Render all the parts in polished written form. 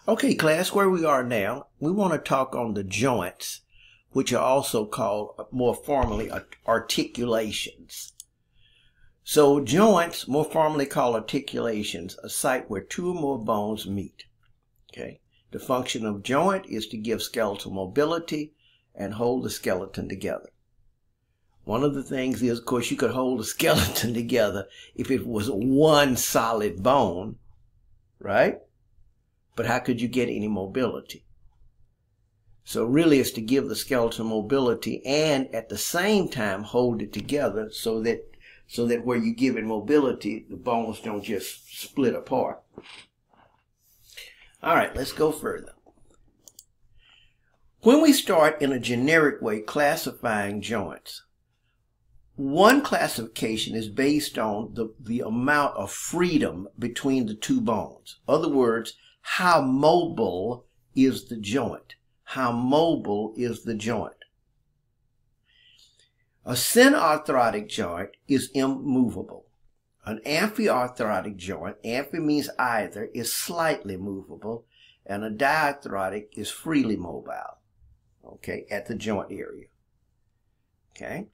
Okay, class, where we are now, we want to talk on the joints, which are also called, more formally, articulations. So joints, more formally called articulations, a site where two or more bones meet. Okay, the function of joint is to give skeletal mobility and hold the skeleton together. One of the things is, of course, you could hold the skeleton together if it was one solid bone, right? But how could you get any mobility? So really it's to give the skeleton mobility and at the same time hold it together so that where you give it mobility, the bones don't just split apart. All right, let's go further. When we start in a generic way classifying joints, one classification is based on the amount of freedom between the two bones. In other words, how mobile is the joint? How mobile is the joint? A synarthrotic joint is immovable. An amphiarthrotic joint, amphi means either, is slightly movable, and a diarthrotic is freely mobile, okay, at the joint area. Okay?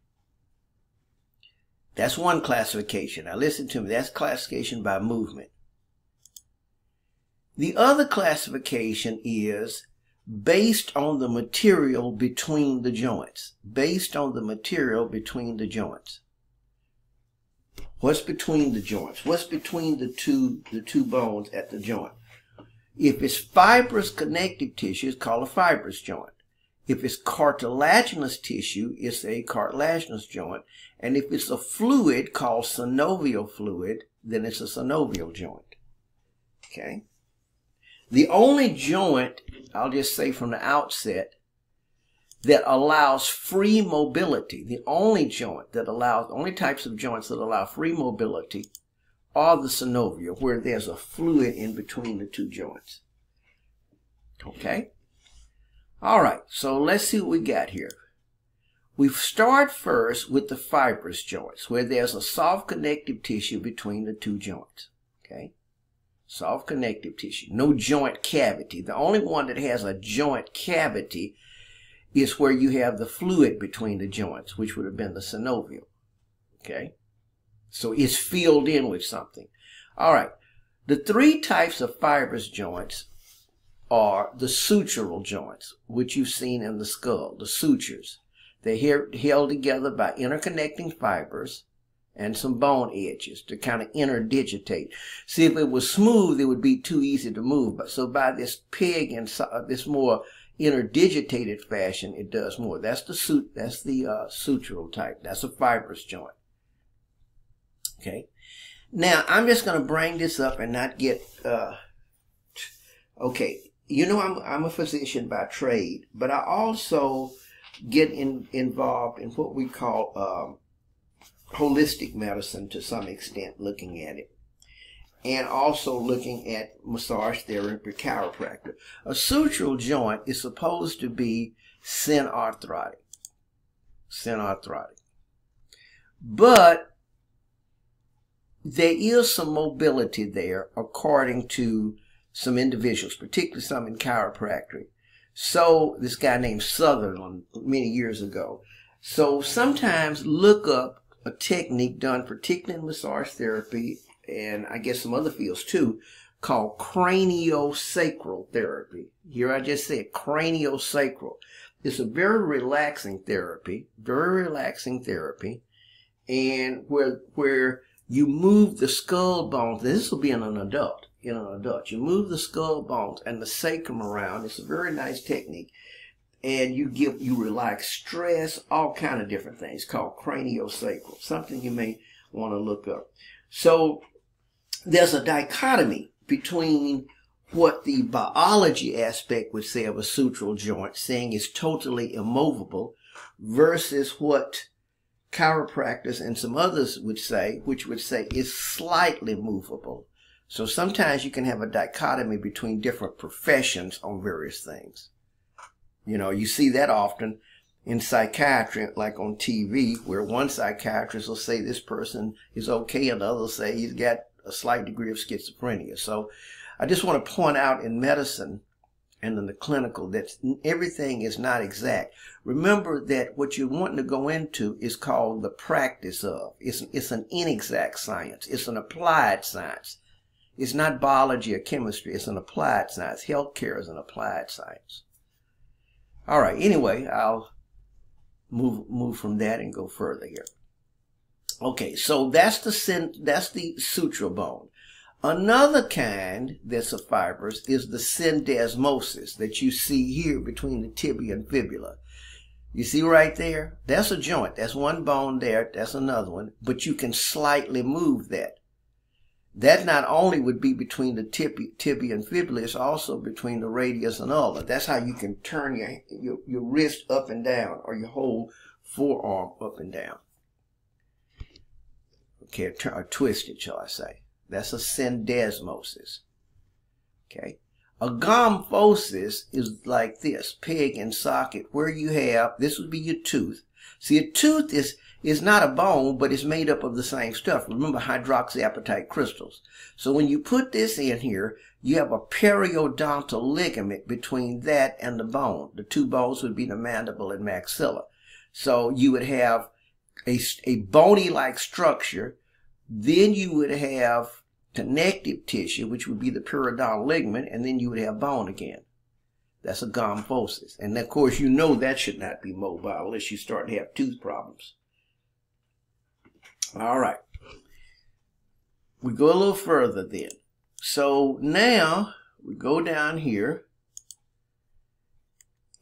That's one classification. Now listen to me, that's classification by movement. The other classification is based on the material between the joints. Based on the material between the joints. What's between the joints? What's between the two bones at the joint? If it's fibrous connective tissue, it's called a fibrous joint. If it's cartilaginous tissue, it's a cartilaginous joint. And if it's a fluid called synovial fluid, then it's a synovial joint. Okay? The only joint, I'll just say from the outset, that allows free mobility, the only types of joints that allow free mobility are the synovial, where there's a fluid in between the two joints. Okay? All right, so let's see what we got here. We start first with the fibrous joints, where there's a soft connective tissue between the two joints. Okay? Soft connective tissue, no joint cavity. The only one that has a joint cavity is where you have the fluid between the joints, which would have been the synovial. Okay? So it's filled in with something. All right. The three types of fibrous joints are the sutural joints, which you've seen in the skull, the sutures. They're held together by interconnecting fibers and some bone edges to kind of interdigitate. See, if it was smooth, it would be too easy to move. But so by this peg and this more interdigitated fashion, it does more. That's the sutural type. That's a fibrous joint. Okay. Now I'm just going to bring this up and not get. Okay. You know, I'm a physician by trade, but I also get involved in what we call holistic medicine to some extent, looking at it, and also looking at massage therapy, chiropractor. A sutural joint is supposed to be synarthrotic, but there is some mobility there according to some individuals, particularly some in chiropractic. So this guy named Sutherland many years ago. So sometimes look up a technique done particularly in massage therapy and I guess some other fields too, called craniosacral therapy. Here I just said craniosacral. It's a very relaxing therapy, and where you move the skull bones. This will be in an adult. You move the skull bones and the sacrum around. It's a very nice technique. And you relax stress, all kind of different things, called craniosacral, something you may want to look up. So there's a dichotomy between what the biology aspect would say of a sutural joint, saying it's totally immovable, versus what chiropractors and some others would say, which would say it's slightly movable. So sometimes you can have a dichotomy between different professions on various things. You know, you see that often in psychiatry, like on TV, where one psychiatrist will say this person is okay and the other will say he's got a slight degree of schizophrenia. So I just want to point out in medicine and in the clinical that everything is not exact. Remember that what you're wanting to go into is called the practice of. It's an inexact science. It's an applied science. It's not biology or chemistry. It's an applied science. Healthcare is an applied science. All right. Anyway, I'll move from that and go further here. Okay, so that's the sutural bone. Another kind that's a fibrous is the syndesmosis that you see here between the tibia and fibula. You see right there? That's a joint. That's one bone there. That's another one. But you can slightly move that. That not only would be between the tibia and fibula, it's also between the radius and ulna. That's how you can turn your wrist up and down, or your whole forearm up and down. Okay, or twist it, shall I say. That's a syndesmosis. Okay. A Phocis is like this, peg and socket, where you have, this would be your tooth. See, a tooth is not a bone, but it's made up of the same stuff. Remember hydroxyapatite crystals. So when you put this in here, you have a periodontal ligament between that and the bone. The two bones would be the mandible and maxilla. So you would have a bony-like structure. Then you would have connective tissue, which would be the periodontal ligament, and then you would have bone again. That's a Phocis. And of course, you know that should not be mobile unless you start to have tooth problems. All right. We go a little further then. So now we go down here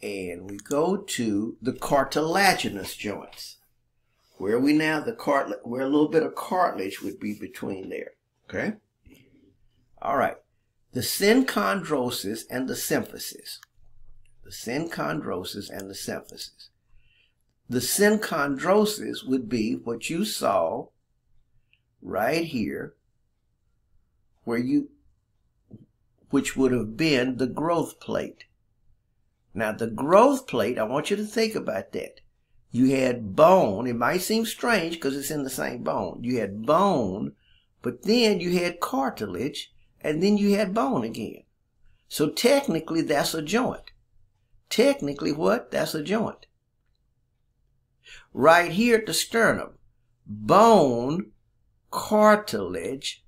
and we go to the cartilaginous joints. Where we now, where a little bit of cartilage would be between there. Okay? All right. The synchondrosis and the symphysis. The synchondrosis and the symphysis. The synchondrosis would be what you saw right here, which would have been the growth plate. Now, the growth plate, I want you to think about that. You had bone. It might seem strange because it's in the same bone. You had bone, but then you had cartilage, and then you had bone again. So technically, that's a joint. Technically, what? That's a joint. Right here at the sternum, bone, cartilage,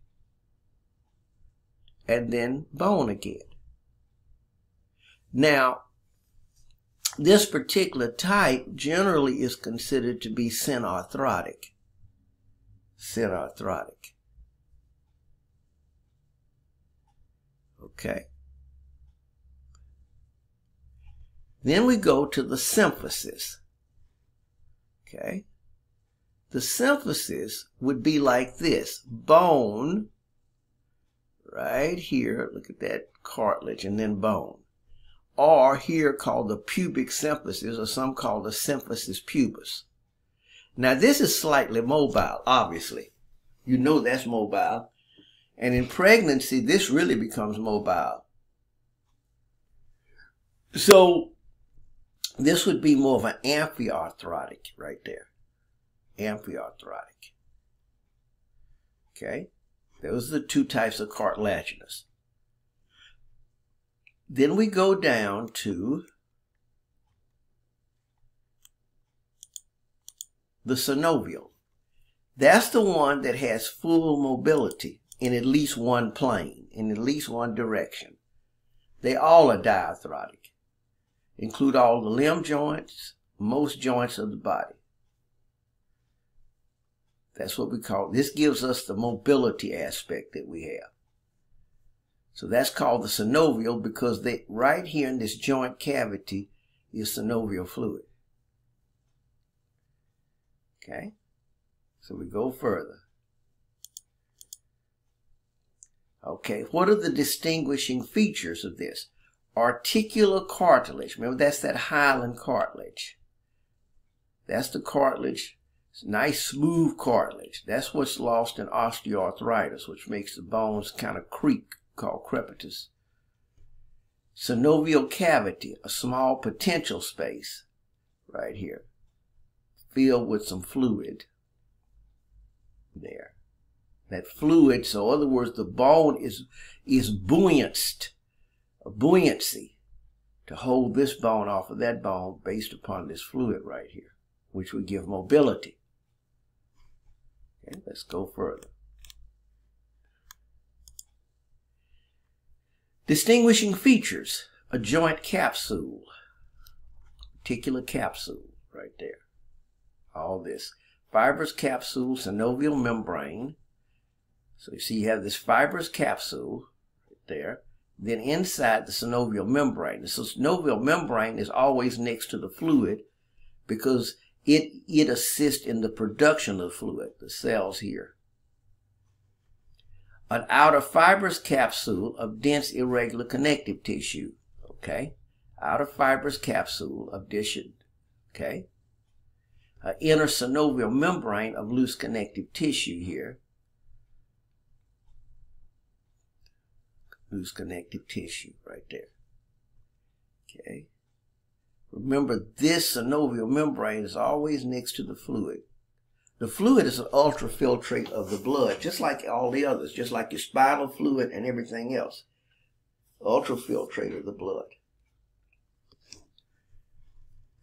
and then bone again. Now, this particular type generally is considered to be synarthrotic. Synarthrotic. Okay. Then we go to the symphysis. Okay. The symphysis would be like this. Bone, right here, look at that cartilage, and then bone. Or here called the pubic symphysis, or some call the symphysis pubis. Now this is slightly mobile, obviously. You know that's mobile. And in pregnancy, this really becomes mobile. So this would be more of an amphiarthrotic right there. Amphiarthrotic. Okay? Those are the two types of cartilaginous. Then we go down to the synovial. That's the one that has full mobility in at least one plane, in at least one direction. They all are diarthrotic. Include all the limb joints, most joints of the body. That's what we call, this gives us the mobility aspect that we have. So that's called the synovial because right here in this joint cavity is synovial fluid. Okay? So we go further. Okay, what are the distinguishing features of this? Articular cartilage. Remember, that's that hyaline cartilage. That's the cartilage. It's nice, smooth cartilage. That's what's lost in osteoarthritis, which makes the bones kind of creak, called crepitus. Synovial cavity, a small potential space right here, filled with some fluid there. that fluid. So in other words, the bone is buoyancy to hold this bone off of that bone based upon this fluid right here, which would give mobility. Okay, let's go further. Distinguishing features, a joint capsule, articular capsule right there. All this. Fibrous capsule, synovial membrane. So you see you have this fibrous capsule right there. Then inside the synovial membrane. The synovial membrane is always next to the fluid because it assists in the production of fluid, the cells here. An outer fibrous capsule of dense irregular connective tissue. Okay. Outer fibrous capsule of tissue. Okay. An inner synovial membrane of loose connective tissue here. Loose connective tissue right there. Okay. Remember, this synovial membrane is always next to the fluid. The fluid is an ultrafiltrate of the blood, just like all the others, just like your spinal fluid and everything else. Ultrafiltrate of the blood.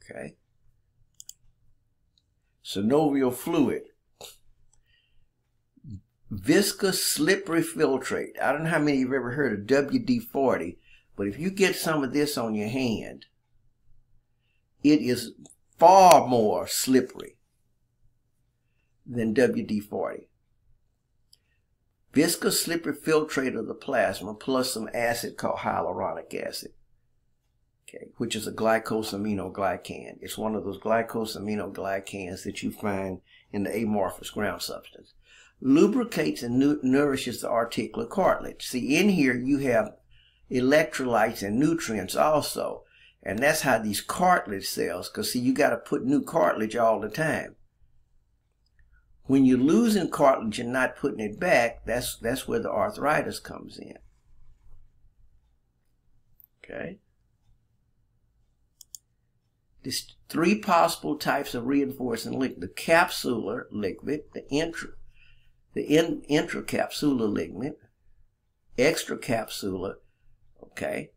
Okay. Synovial fluid. Viscous slippery filtrate. I don't know how many of you have ever heard of WD-40, but if you get some of this on your hand, it is far more slippery than WD-40. Viscous slippery filtrate of the plasma plus some acid called hyaluronic acid, okay, which is a glycosaminoglycan. It's one of those glycosaminoglycans that you find in the amorphous ground substance. Lubricates and nourishes the articular cartilage. See, in here you have electrolytes and nutrients also. And that's how these cartilage cells, because see, you got to put new cartilage all the time. When you're losing cartilage and not putting it back, that's where the arthritis comes in. Okay. There's three possible types of reinforcing ligament: the capsular ligament, the intracapsular ligament, extracapsular, okay,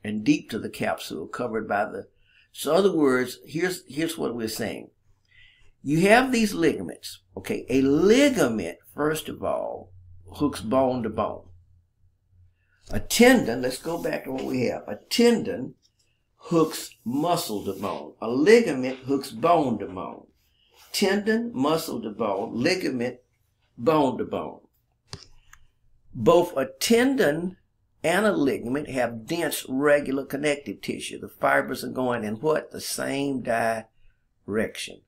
and deep to the capsule, covered by the. So in other words, here's what we're saying. You have these ligaments, okay. A ligament, first of all, hooks bone to bone. A tendon, let's go back to what we have. A tendon hooks muscle to bone. A ligament hooks bone to bone. Tendon, muscle to bone, ligament, bone to bone. Both a tendon and a ligament have dense regular connective tissue. The fibers are going in what? The same direction.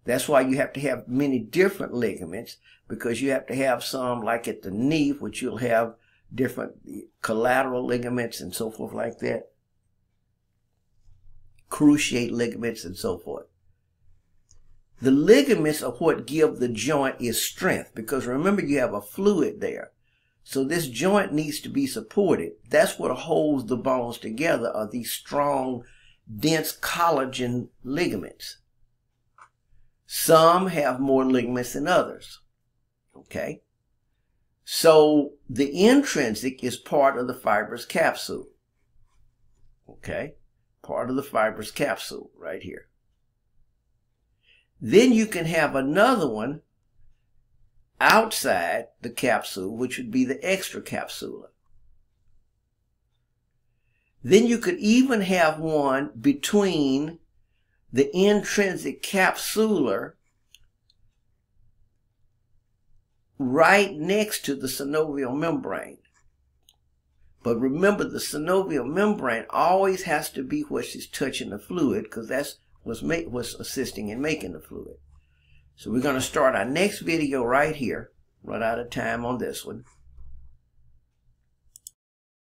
That's why you have to have many different ligaments, because you have to have some like at the knee, which you'll have different collateral ligaments and so forth like that. Cruciate ligaments and so forth. The ligaments are what give the joint its strength, because remember, you have a fluid there. So this joint needs to be supported. That's what holds the bones together, are these strong, dense collagen ligaments. Some have more ligaments than others. Okay? So the intrinsic is part of the fibrous capsule. Okay? Part of the fibrous capsule right here. Then you can have another one outside the capsule, which would be the extracapsular. Then you could even have one between the intrinsic capsular right next to the synovial membrane. But remember, the synovial membrane always has to be what's touching the fluid, because that's what's assisting in making the fluid. So we're going to start our next video right here. Run out of time on this one.